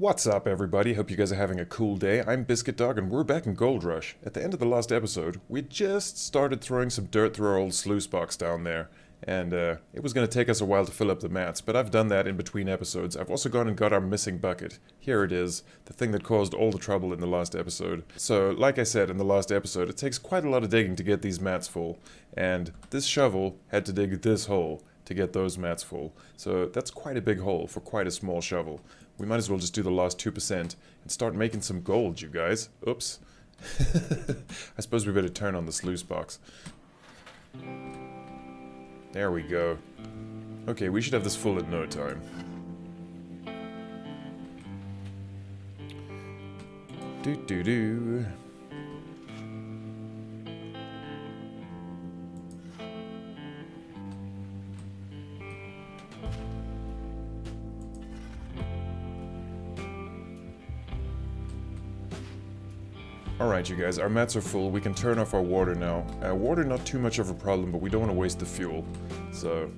What's up, everybody? Hope you guys are having a cool day. I'm Biscuit Dog, and we're back in Gold Rush. At the end of the last episode, we just started throwing some dirt through our old sluice box down there, and it was going to take us a while to fill up the mats, but I've done that in between episodes. I've also gone and got our missing bucket. Here it is, the thing that caused all the trouble in the last episode. So, like I said in the last episode, it takes quite a lot of digging to get these mats full, and this shovel had to dig this hole to get those mats full. So that's quite a big hole for quite a small shovel. We might as well just do the last 2% and start making some gold, you guys. Oops. I suppose we better turn on the sluice box. There we go. Okay, we should have this full in no time. Do-do-do. Alright, you guys, our mats are full. We can turn off our water now. Water not too much of a problem, but we don't want to waste the fuel. So,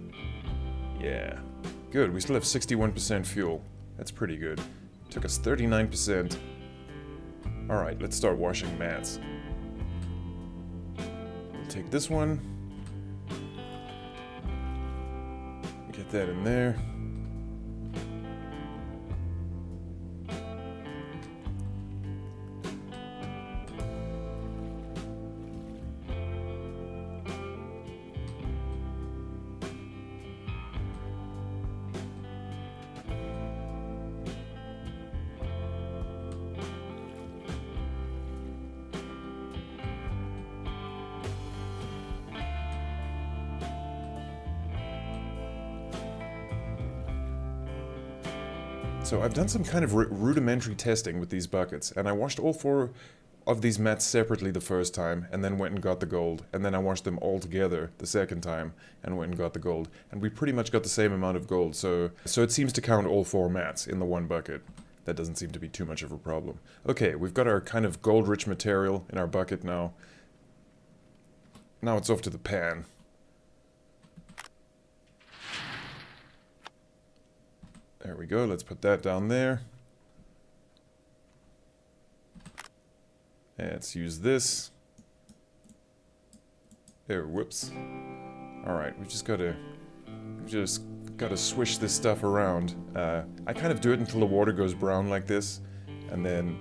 yeah. Good, we still have 61% fuel. That's pretty good. Took us 39%. Alright, let's start washing mats. We'll take this one. Get that in there. So I've done some kind of rudimentary testing with these buckets, and I washed all 4 of these mats separately the first time, and then went and got the gold, and then I washed them all together the second time, and went and got the gold, and we pretty much got the same amount of gold, so it seems to count all 4 mats in the one bucket. That doesn't seem to be too much of a problem. Okay, we've got our kind of gold-rich material in our bucket now. Now it's off to the pan. There we go, let's put that down there. Let's use this. There, whoops. Alright, we just gotta swish this stuff around. I kind of do it until the water goes brown like this, and then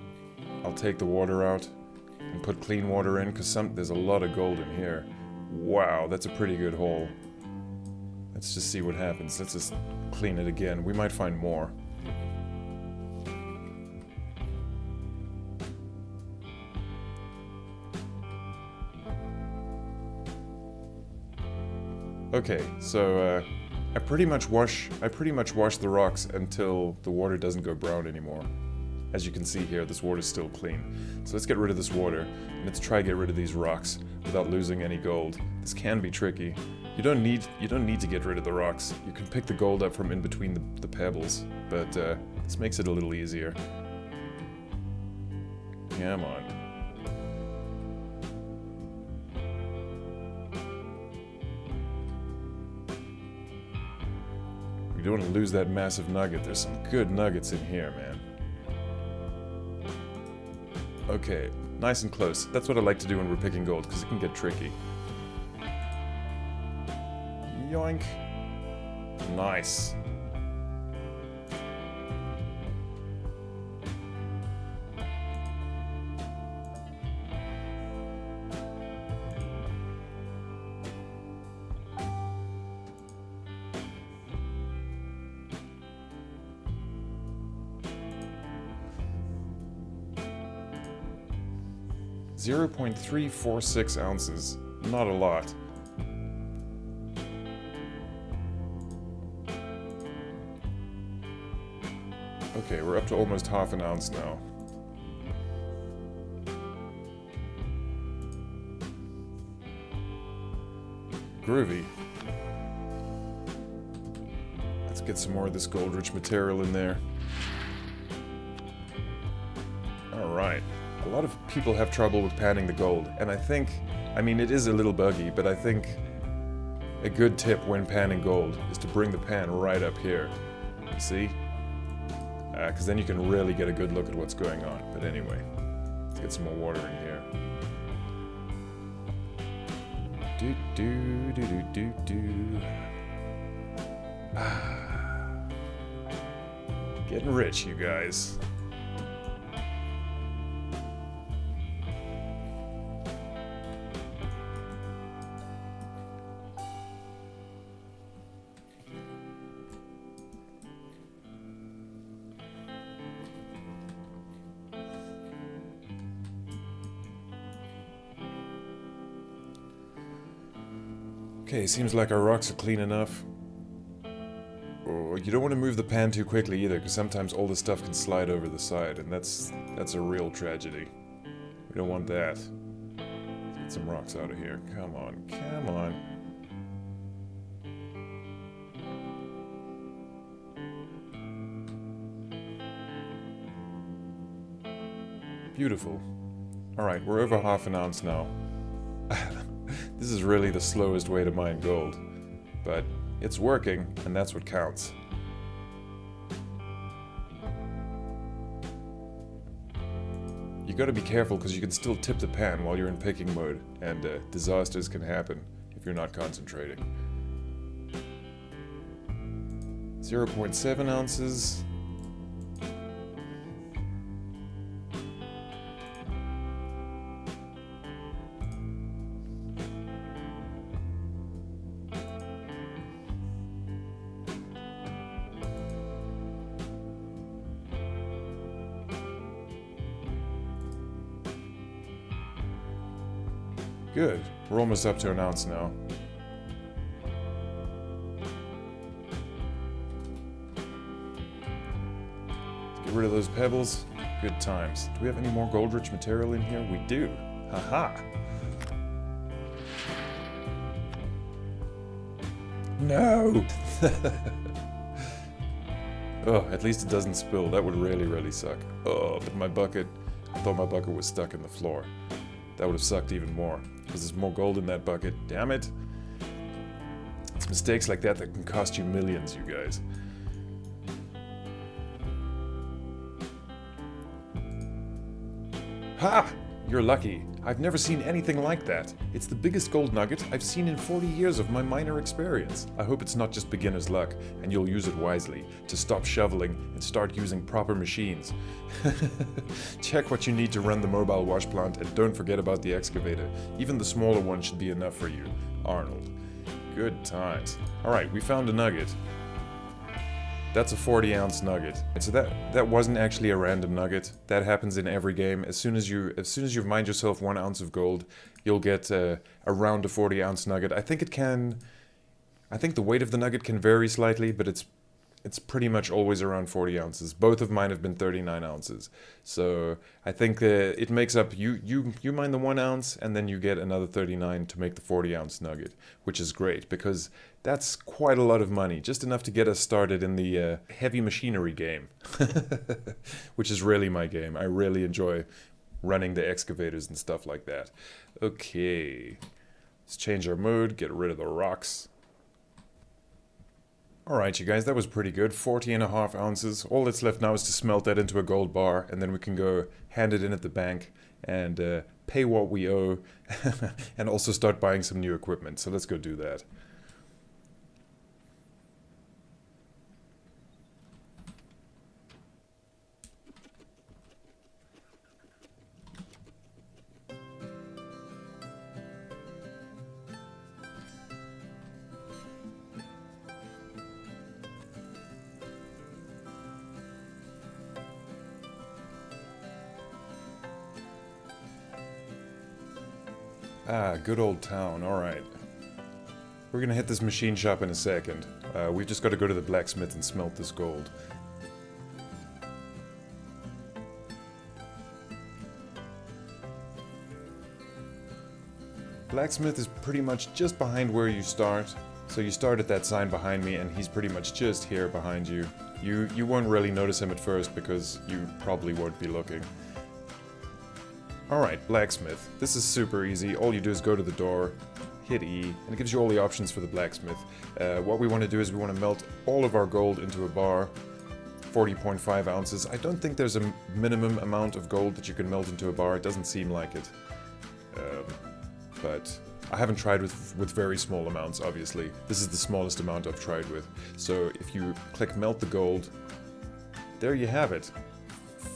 I'll take the water out and put clean water in, because there's a lot of gold in here. Wow, that's a pretty good hole. Let's just see what happens. Let's just clean it again. We might find more. Okay, so I pretty much wash the rocks until the water doesn't go brown anymore. As you can see here, this water is still clean. So let's get rid of this water, and let's try to get rid of these rocks without losing any gold. This can be tricky. You don't need to get rid of the rocks. You can pick the gold up from in between the pebbles, but this makes it a little easier. Come on. We don't want to lose that massive nugget. There's some good nuggets in here, man. Okay, nice and close. That's what I like to do when we're picking gold, because it can get tricky. Yoink. Nice. .346 ounces. Not a lot. Okay, we're up to almost half an ounce now. Groovy. Let's get some more of this gold-rich material in there. Alright. A lot of people have trouble with panning the gold, and I mean, it is a little buggy, but I think a good tip when panning gold is to bring the pan right up here. You see? Because then you can really get a good look at what's going on. But anyway, let's get some more water in here. Do do do do do do. Getting rich, you guys. Okay, seems like our rocks are clean enough. Oh, you don't want to move the pan too quickly either, because sometimes all the stuff can slide over the side, and that's a real tragedy. We don't want that. Let's get some rocks out of here. Come on, come on. Beautiful. Alright, we're over half an ounce now. This is really the slowest way to mine gold, but it's working, and that's what counts. You gotta be careful because you can still tip the pan while you're in picking mode, and disasters can happen if you're not concentrating. 0.7 ounces. Good. We're almost up to an ounce now. Let's get rid of those pebbles. Good times. Do we have any more gold-rich material in here? We do. Haha. No! Oh, at least it doesn't spill. That would really, really suck. Oh, but my bucket... I thought my bucket was stuck in the floor. That would have sucked even more. Because there's more gold in that bucket. Damn it. It's mistakes like that can cost you millions, you guys. Ha! You're lucky. I've never seen anything like that. It's the biggest gold nugget I've seen in 40 years of my miner experience. I hope it's not just beginner's luck, and you'll use it wisely to stop shoveling and start using proper machines. Check what you need to run the mobile wash plant, and don't forget about the excavator. Even the smaller one should be enough for you. Arnold. Good times. Alright, we found a nugget. That's a 40-ounce nugget. So that wasn't actually a random nugget. That happens in every game. As soon as you've mined yourself 1 ounce of gold, you'll get around a 40-ounce nugget. I think the weight of the nugget can vary slightly, but it's pretty much always around 40 ounces. Both of mine have been 39 ounces. So I think it makes up, you mine the 1 ounce and then you get another 39 to make the 40-ounce nugget, which is great because that's quite a lot of money, just enough to get us started in the heavy machinery game, which is really my game. I really enjoy running the excavators and stuff like that. Okay, let's change our mode, get rid of the rocks. Alright you guys, that was pretty good. 40.5 ounces. All that's left now is to smelt that into a gold bar, and then we can go hand it in at the bank and pay what we owe and also start buying some new equipment. So let's go do that. Ah, good old town, alright. We're gonna hit this machine shop in a second. We've just got to go to the blacksmith and smelt this gold. Blacksmith is pretty much just behind where you start. So you start at that sign behind me and he's pretty much just here behind you. You won't really notice him at first because you probably won't be looking. Alright, blacksmith. This is super easy. All you do is go to the door, hit E, and it gives you all the options for the blacksmith. What we want to do is we want to melt all of our gold into a bar 40.5 ounces. I don't think there's a minimum amount of gold that you can melt into a bar. It doesn't seem like it. But I haven't tried with very small amounts, obviously. This is the smallest amount I've tried with. So if you click melt the gold, there you have it.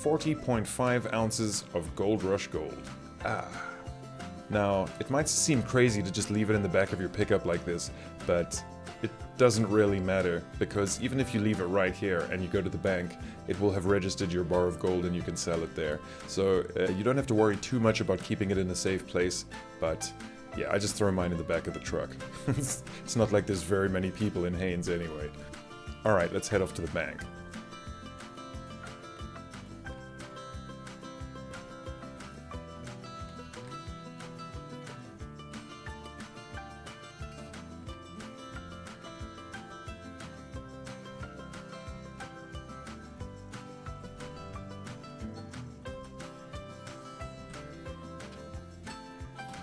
40.5 ounces of Gold Rush gold. Now, it might seem crazy to just leave it in the back of your pickup like this, but it doesn't really matter, because even if you leave it right here and you go to the bank, it will have registered your bar of gold and you can sell it there. So you don't have to worry too much about keeping it in a safe place, but yeah, I just throw mine in the back of the truck. It's not like there's very many people in Haines anyway. Alright, let's head off to the bank.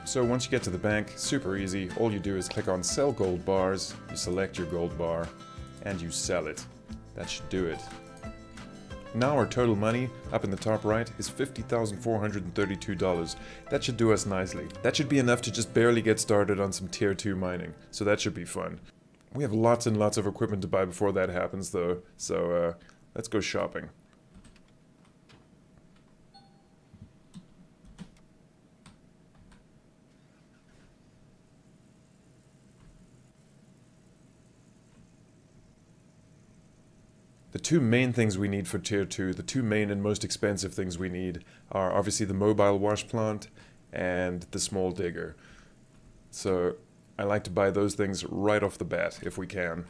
So once you get to the bank, super easy. All you do is click on Sell Gold Bars, you select your gold bar, and you sell it. That should do it. Now our total money, up in the top right, is $50,432. That should do us nicely. That should be enough to just barely get started on some Tier 2 mining, so that should be fun. We have lots and lots of equipment to buy before that happens though, so let's go shopping. The two main things we need for Tier 2, the two main and most expensive things we need, are obviously the mobile wash plant and the small digger. So I like to buy those things right off the bat if we can.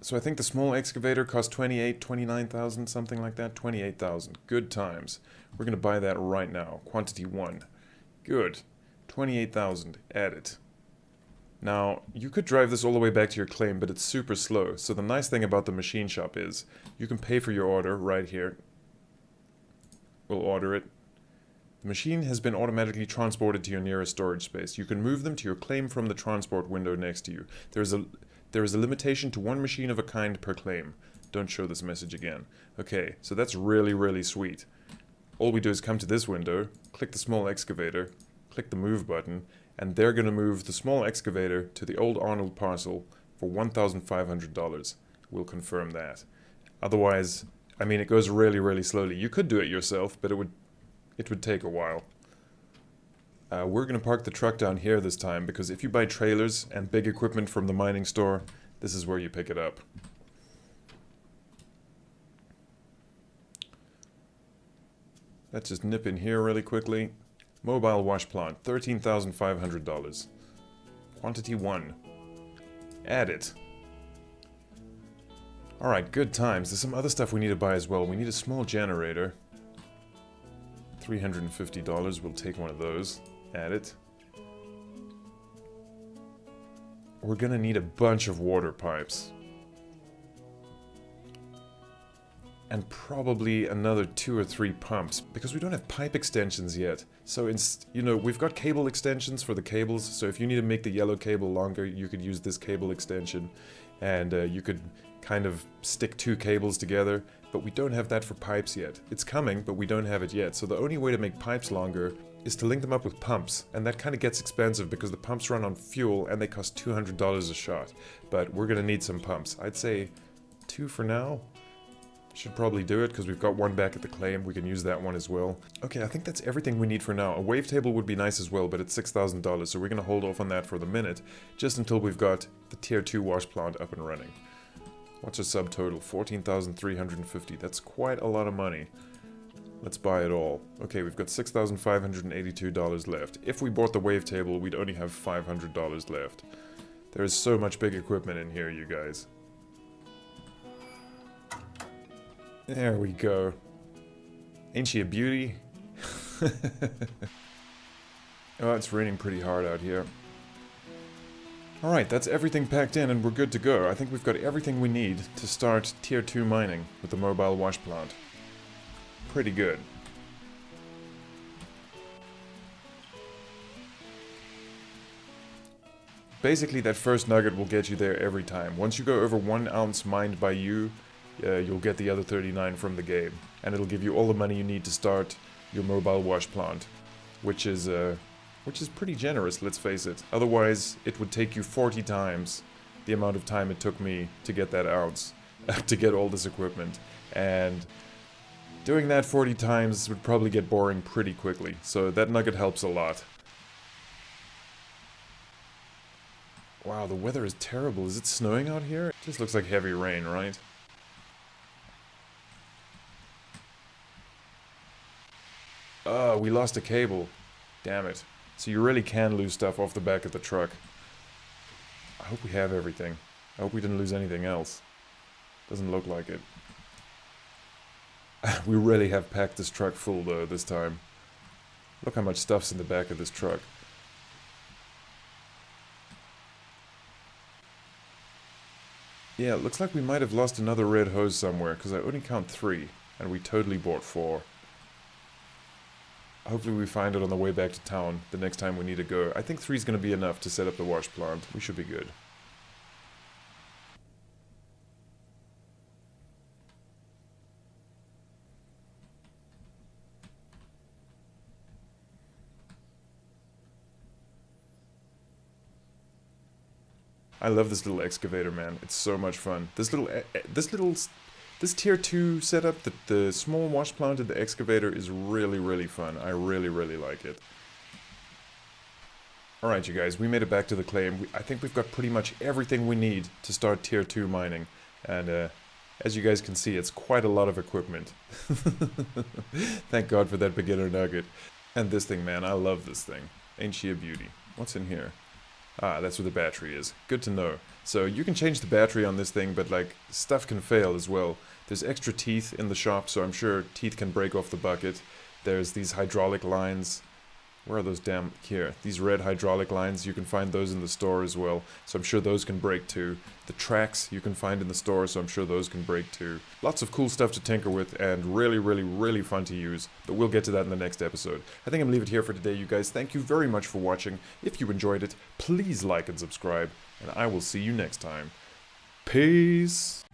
So I think the small excavator costs 29,000, something like that, 28,000. Good times. We're going to buy that right now. Quantity 1. Good. 28,000. Add it. Now, you could drive this all the way back to your claim, but it's super slow. So the nice thing about the machine shop is you can pay for your order right here. We'll order it. The machine has been automatically transported to your nearest storage space. You can move them to your claim from the transport window next to you. There is a limitation to one machine of a kind per claim. Don't show this message again. Okay, so that's really, really sweet. All we do is come to this window, click the small excavator, click the move button, and they're going to move the small excavator to the old Arnold parcel for $1,500. We'll confirm that. Otherwise, I mean, it goes really, really slowly. You could do it yourself, but it would take a while. We're going to park the truck down here this time, because if you buy trailers and big equipment from the mining store, this is where you pick it up. Let's just nip in here really quickly. Mobile wash plant, $13,500. Quantity 1. Add it. Alright, good times. There's some other stuff we need to buy as well. We need a small generator. $350. We'll take one of those. Add it. We're gonna need a bunch of water pipes. And probably another 2 or 3 pumps, because we don't have pipe extensions yet. So, you know, we've got cable extensions for the cables, so if you need to make the yellow cable longer, you could use this cable extension, and you could kind of stick 2 cables together, but we don't have that for pipes yet. It's coming, but we don't have it yet, so the only way to make pipes longer is to link them up with pumps, and that kind of gets expensive because the pumps run on fuel and they cost $200 a shot, but we're gonna need some pumps. I'd say 2 for now. Should probably do it, because we've got one back at the claim. We can use that one as well. Okay, I think that's everything we need for now. A wavetable would be nice as well, but it's $6,000, so we're going to hold off on that for the minute, just until we've got the Tier 2 wash plant up and running. What's our subtotal? $14,350. That's quite a lot of money. Let's buy it all. Okay, we've got $6,582 left. If we bought the wavetable, we'd only have $500 left. There is so much big equipment in here, you guys. There we go. Ain't she a beauty? Oh, it's raining pretty hard out here. Alright, that's everything packed in and we're good to go. I think we've got everything we need to start Tier 2 mining with the mobile wash plant. Pretty good. Basically, that first nugget will get you there every time. Once you go over 1 ounce mined by you, you'll get the other 39 from the game. And it'll give you all the money you need to start your mobile wash plant. Which is pretty generous, let's face it. Otherwise, it would take you 40 times the amount of time it took me to get that ounce, to get all this equipment. And doing that 40 times would probably get boring pretty quickly. So that nugget helps a lot. Wow, the weather is terrible. Is it snowing out here? It just looks like heavy rain, right? Oh, we lost a cable. Damn it. So you really can lose stuff off the back of the truck. I hope we have everything. I hope we didn't lose anything else. Doesn't look like it. We really have packed this truck full though this time. Look how much stuff's in the back of this truck. Yeah, it looks like we might have lost another red hose somewhere, because I only count 3, and we totally bought 4. Hopefully we find it on the way back to town the next time we need to go. I think 3 is going to be enough to set up the wash plant. We should be good. I love this little excavator, man. It's so much fun. This tier 2 setup, the small wash plant and the excavator is really, really fun. I really, really like it. Alright, you guys, we made it back to the claim. I think we've got pretty much everything we need to start tier 2 mining. And as you guys can see, it's quite a lot of equipment. Thank God for that beginner nugget. And this thing, man, I love this thing. Ain't she a beauty? What's in here? Ah, that's where the battery is. Good to know. So you can change the battery on this thing, but like, stuff can fail as well. There's extra teeth in the shop, so I'm sure teeth can break off the bucket. There's these hydraulic lines. Where are those damn... Here. These red hydraulic lines, you can find those in the store as well. So I'm sure those can break too. The tracks you can find in the store, so I'm sure those can break too. Lots of cool stuff to tinker with, and really, really, really fun to use. But we'll get to that in the next episode. I think I'm leaving it here for today, you guys. Thank you very much for watching. If you enjoyed it, please like and subscribe. And I will see you next time. Peace!